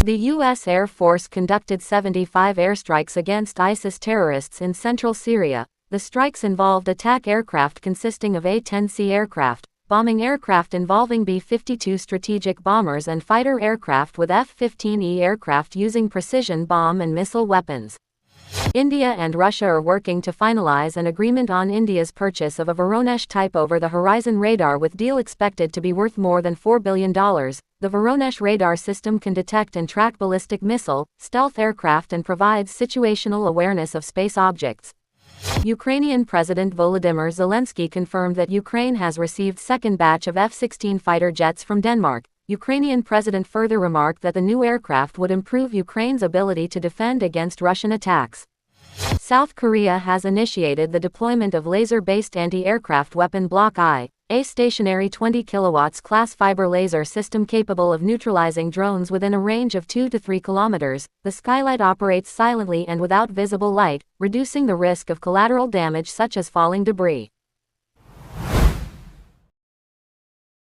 The U.S. Air Force conducted 75 airstrikes against ISIS terrorists in central Syria. The strikes involved attack aircraft consisting of A-10C aircraft, bombing aircraft involving B-52 strategic bombers and fighter aircraft with F-15E aircraft using precision bomb and missile weapons. India and Russia are working to finalize an agreement on India's purchase of a Voronezh type over-the-horizon radar, with deal expected to be worth more than $4 billion. The Voronezh radar system can detect and track ballistic missile, stealth aircraft and provides situational awareness of space objects. Ukrainian President Volodymyr Zelensky confirmed that Ukraine has received second batch of F-16 fighter jets from Denmark. Ukrainian president further remarked that the new aircraft would improve Ukraine's ability to defend against Russian attacks. South Korea has initiated the deployment of laser-based anti-aircraft weapon Block I, a stationary 20 kW class fiber laser system capable of neutralizing drones within a range of 2 to 3 kilometers. The Skylight operates silently and without visible light, reducing the risk of collateral damage such as falling debris.